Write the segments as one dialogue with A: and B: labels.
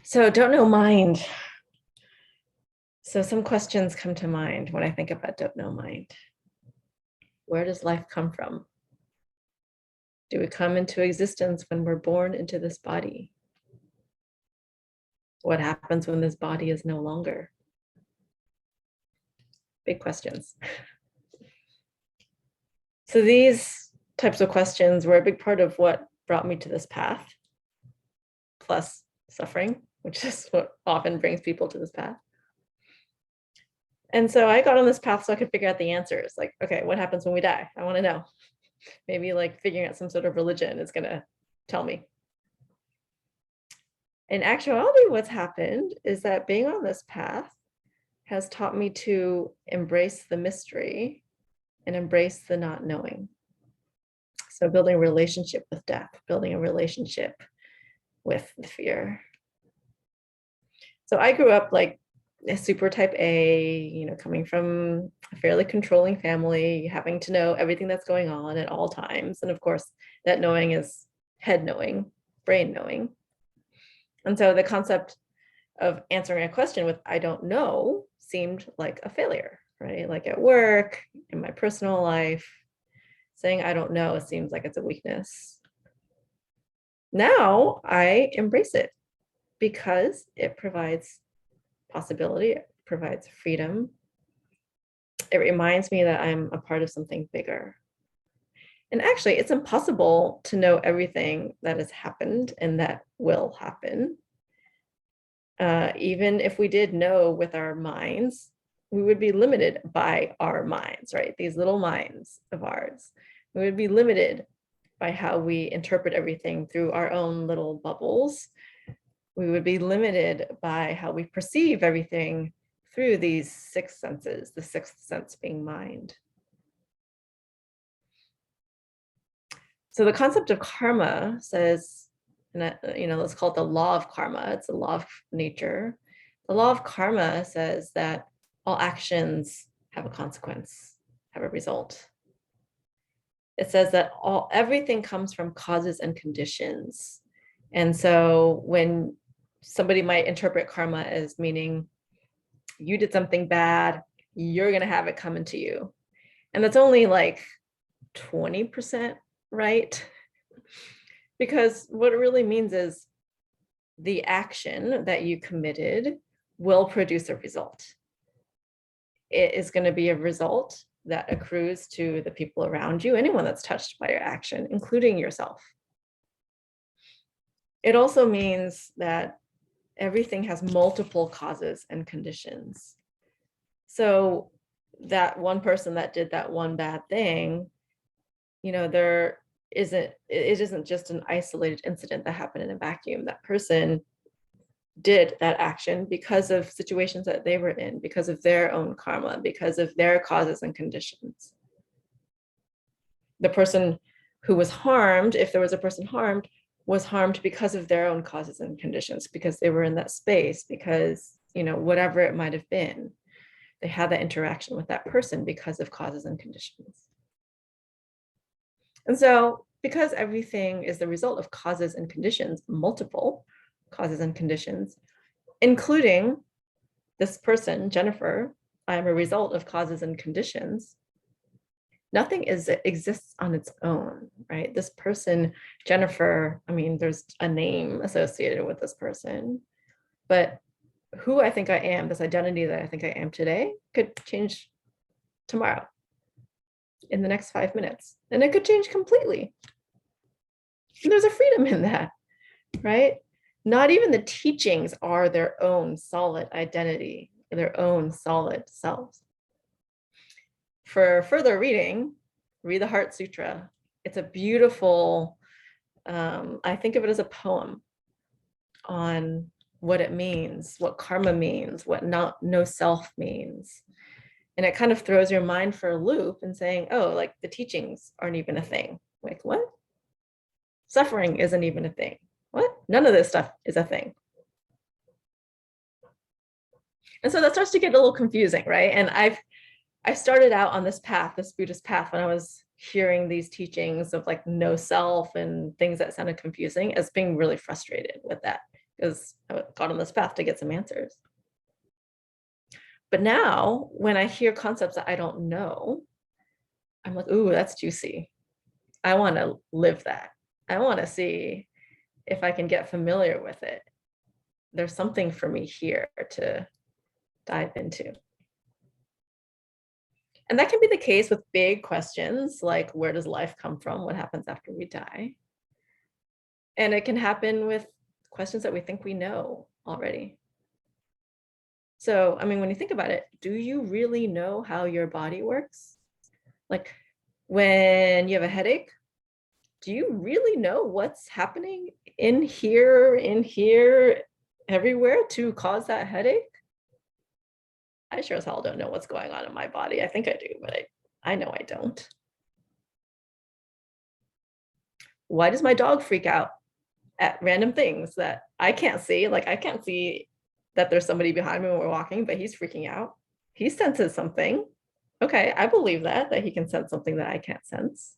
A: So don't know mind. So some questions come to mind when I think about don't know mind. Where does life come from? Do we come into existence when we're born into this body? What happens when this body is no longer? Big questions. So these types of questions were a big part of what brought me to this path, plus suffering, which is what often brings people to this path. And so I got on this path so I could figure out the answers. Like, okay, what happens when we die? I want to know. Maybe like figuring out some sort of religion is going to tell me. In actuality, what's happened is that being on this path has taught me to embrace the mystery and embrace the not knowing. So building a relationship with death, building a relationship with the fear. So I grew up like a super type A, coming from a fairly controlling family, having to know everything that's going on at all times. And of course, that knowing is head knowing, brain knowing. And so the concept of answering a question with I don't know seemed like a failure, right? Like at work, in my personal life, saying I don't know seems like it's a weakness. Now I embrace it because it provides possibility, it provides freedom. It reminds me that I'm a part of something bigger. And actually, it's impossible to know everything that has happened and that will happen. Even if we did know with our minds, we would be limited by our minds, right? These little minds of ours. We would be limited by how we interpret everything through our own little bubbles. We would be limited by how we perceive everything through these six senses, the sixth sense being mind. So the concept of karma says, and let's call it the law of karma. It's a law of nature. The law of karma says that all actions have a consequence, have a result. It says that everything comes from causes and conditions. And so when somebody might interpret karma as meaning you did something bad, you're going to have it coming to you. And that's only like 20% right. Because what it really means is the action that you committed will produce a result. It is going to be a result that accrues to the people around you, anyone that's touched by your action, including yourself. It also means that everything has multiple causes and conditions. So that one person that did that one bad thing, it isn't just an isolated incident that happened in a vacuum. That person did that action because of situations that they were in, because of their own karma, because of their causes and conditions. The person who was harmed, if there was a person harmed, was harmed because of their own causes and conditions, because they were in that space, because, whatever it might have been, they had that interaction with that person because of causes and conditions. And so, because everything is the result of causes and conditions, multiple causes and conditions, including this person, Jennifer, I am a result of causes and conditions. Nothing exists on its own, right? This person, Jennifer, there's a name associated with this person, but who I think I am, this identity that I think I am today, could change tomorrow, in the next 5 minutes, and it could change completely. And there's a freedom in that, right? Not even the teachings are their own solid identity, their own solid selves. For further reading, read the Heart Sutra. It's a beautiful, I think of it as a poem on what it means, what karma means, what no self means. And it kind of throws your mind for a loop and saying, oh, like the teachings aren't even a thing. Like, what? Suffering isn't even a thing. What? None of this stuff is a thing. And so that starts to get a little confusing, right? And I started out on this path, this Buddhist path, when I was hearing these teachings of like no self and things that sounded confusing, as being really frustrated with that. because I got on this path to get some answers. But now when I hear concepts that I don't know, I'm like, ooh, that's juicy. I want to live that. I want to see if I can get familiar with it. There's something for me here to dive into. And that can be the case with big questions like, where does life come from? What happens after we die? And it can happen with questions that we think we know already. So, I mean, when you think about it, do you really know how your body works? Like when you have a headache, do you really know what's happening in here, everywhere to cause that headache? I sure as hell don't know what's going on in my body. I think I do, but I know I don't. Why does my dog freak out at random things that I can't see? Like I can't see that there's somebody behind me when we're walking, but he's freaking out. He senses something. Okay, I believe that he can sense something that I can't sense.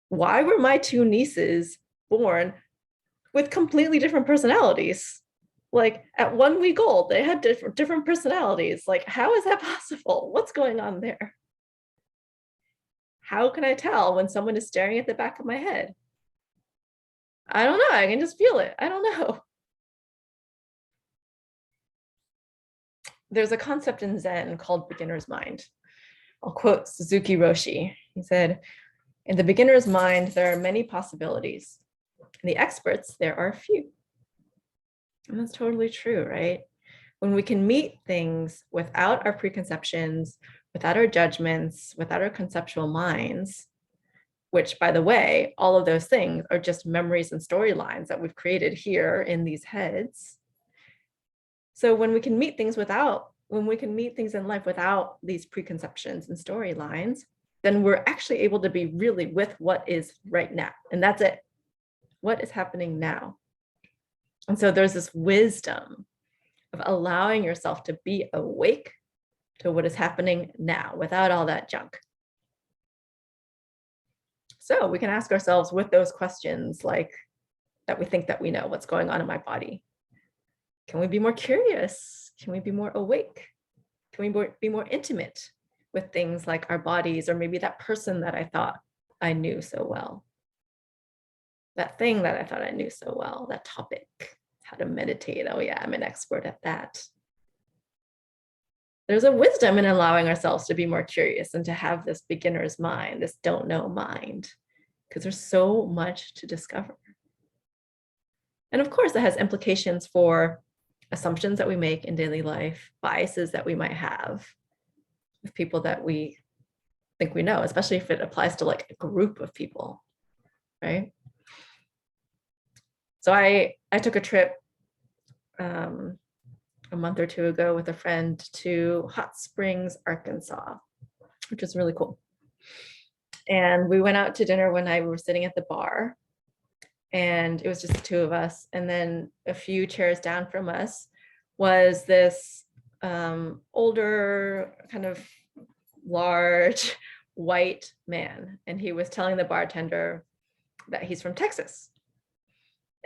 A: Why were my two nieces born with completely different personalities? Like at 1 week old, they had different personalities. Like, how is that possible? What's going on there? How can I tell when someone is staring at the back of my head? I don't know. I can just feel it. I don't know. There's a concept in Zen called beginner's mind. I'll quote Suzuki Roshi. He said, in the beginner's mind, there are many possibilities. In the experts, there are few. And that's totally true, right? When we can meet things without our preconceptions, without our judgments, without our conceptual minds, which, by the way, all of those things are just memories and storylines that we've created here in these heads. So when we can meet things in life without these preconceptions and storylines, then we're actually able to be really with what is right now. And that's it. What is happening now? And so there's this wisdom of allowing yourself to be awake to what is happening now without all that junk. So we can ask ourselves with those questions like that we think that we know what's going on in my body. Can we be more curious? Can we be more awake? Can we be more intimate with things like our bodies, or maybe that person that I thought I knew so well? That thing that I thought I knew so well, that topic, how to meditate. Oh yeah, I'm an expert at that. There's a wisdom in allowing ourselves to be more curious and to have this beginner's mind, this don't know mind, because there's so much to discover. And of course, it has implications for assumptions that we make in daily life, biases that we might have with people that we think we know, especially if it applies to like a group of people, right? So I took a trip a month or two ago with a friend to Hot Springs, Arkansas, which was really cool. And we went out to dinner one night. We were sitting at the bar, and it was just the two of us. And then a few chairs down from us was this older, kind of large white man. And he was telling the bartender that he's from Texas.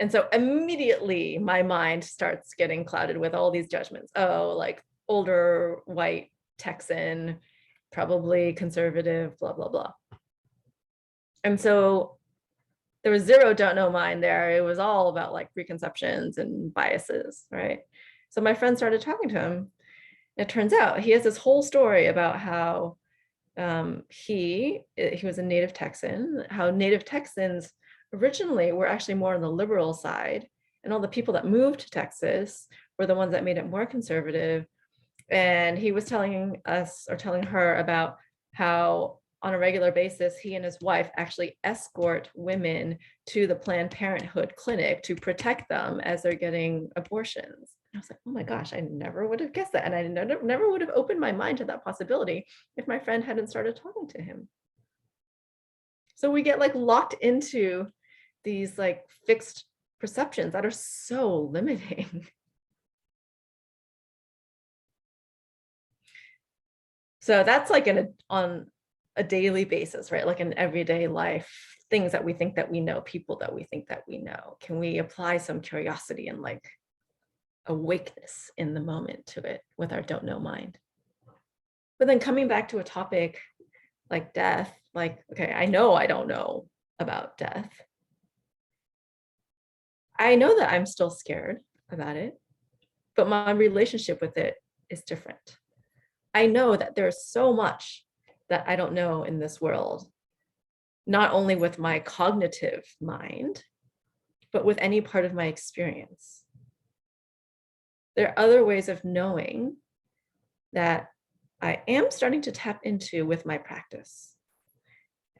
A: And so immediately my mind starts getting clouded with all these judgments. Oh, like older white Texan, probably conservative, blah, blah, blah. And so there was zero don't know mind there. It was all about like preconceptions and biases, right? So my friend started talking to him. It turns out he has this whole story about how he was a native Texan, how native Texans originally were actually more on the liberal side, and all the people that moved to Texas were the ones that made it more conservative. And he was telling us, or telling her, about how on a regular basis, he and his wife actually escort women to the Planned Parenthood clinic to protect them as they're getting abortions. I was like, oh my gosh, I never would have guessed that. And I never would have opened my mind to that possibility if my friend hadn't started talking to him. So we get like locked into these like fixed perceptions that are so limiting. So that's like on a daily basis, right? Like in everyday life, things that we think that we know, people that we think that we know? Can we apply some curiosity and like awakeness in the moment to it with our don't know mind? But then coming back to a topic like death, like, okay, I know I don't know about death. I know that I'm still scared about it, but my relationship with it is different. I know that there's so much that I don't know in this world, not only with my cognitive mind, but with any part of my experience. There are other ways of knowing that I am starting to tap into with my practice.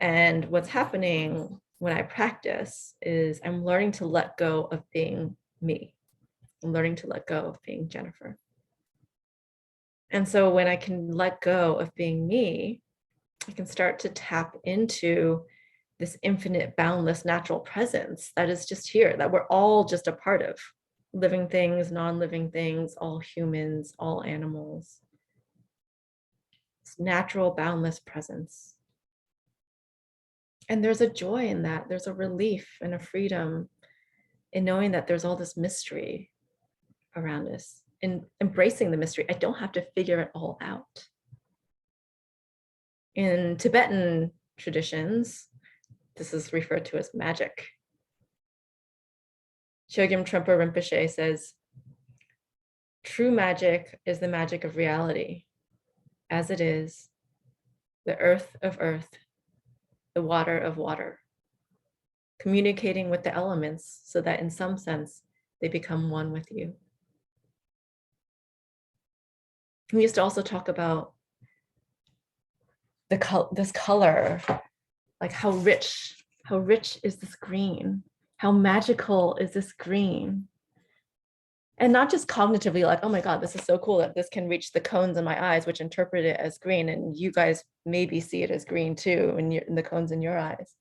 A: And what's happening when I practice is I'm learning to let go of being me. I'm learning to let go of being Jennifer. And so when I can let go of being me, I can start to tap into this infinite, boundless natural presence that is just here, that we're all just a part of. Living things, non-living things, all humans, all animals. It's natural, boundless presence. And there's a joy in that. There's a relief and a freedom in knowing that there's all this mystery around us. In embracing the mystery, I don't have to figure it all out. In Tibetan traditions, this is referred to as magic. Chogyam Trungpa Rinpoche says, true magic is the magic of reality, as it is, the earth of earth, the water of water, communicating with the elements so that in some sense, they become one with you. We used to also talk about this color, like how rich is this green? How magical is this green? And not just cognitively like, oh my God, this is so cool that this can reach the cones in my eyes, which interpret it as green. And you guys maybe see it as green too in the cones in your eyes.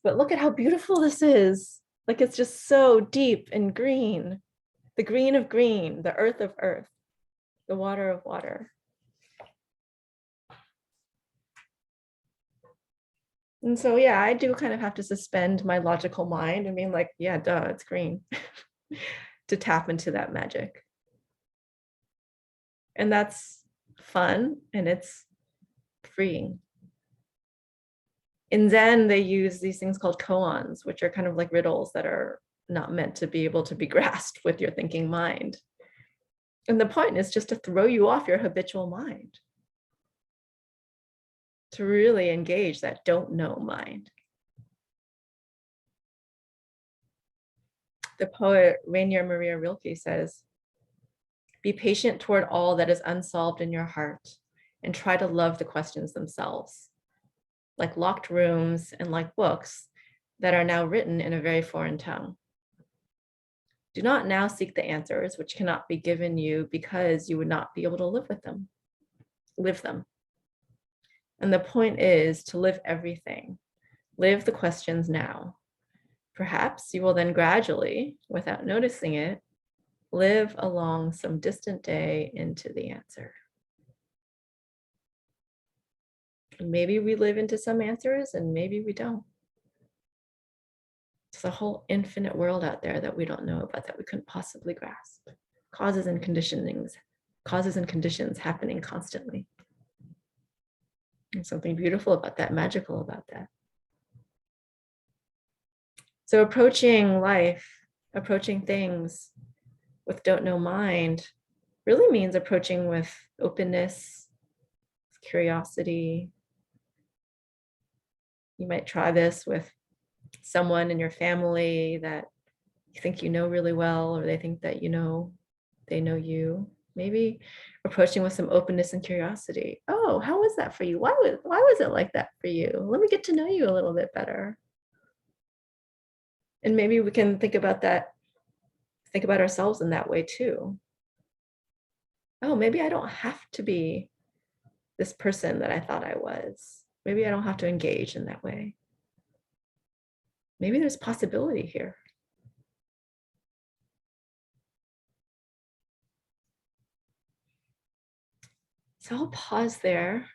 A: But look at how beautiful this is. Like it's just so deep and green. The green of green, the earth of earth, the water of water. And so, yeah, I do kind of have to suspend my logical mind and being like, yeah, duh, it's green, to tap into that magic. And that's fun and it's freeing. In Zen, they use these things called koans, which are kind of like riddles that are not meant to be able to be grasped with your thinking mind. And the point is just to throw you off your habitual mind, to really engage that don't know mind. The poet Rainier Maria Rilke says, be patient toward all that is unsolved in your heart and try to love the questions themselves, like locked rooms and like books that are now written in a very foreign tongue. Do not now seek the answers which cannot be given you because you would not be able to live them. And the point is to live everything. Live the questions now. Perhaps you will then gradually, without noticing it, live along some distant day into the answer. And maybe we live into some answers and maybe we don't. There's a whole infinite world out there that we don't know about, that we couldn't possibly grasp. Causes and conditions happening constantly. There's something beautiful about that, magical about that. So approaching life, approaching things with don't know mind really means approaching with openness, curiosity. You might try this with someone in your family that you think you know really well, or they think that you know, they know you. Maybe approaching with some openness and curiosity. Oh, how was that for you? Why was it like that for you? Let me get to know you a little bit better. And maybe we can think about that, think about ourselves in that way too. Oh, maybe I don't have to be this person that I thought I was. Maybe I don't have to engage in that way. Maybe there's possibility here. So I'll pause there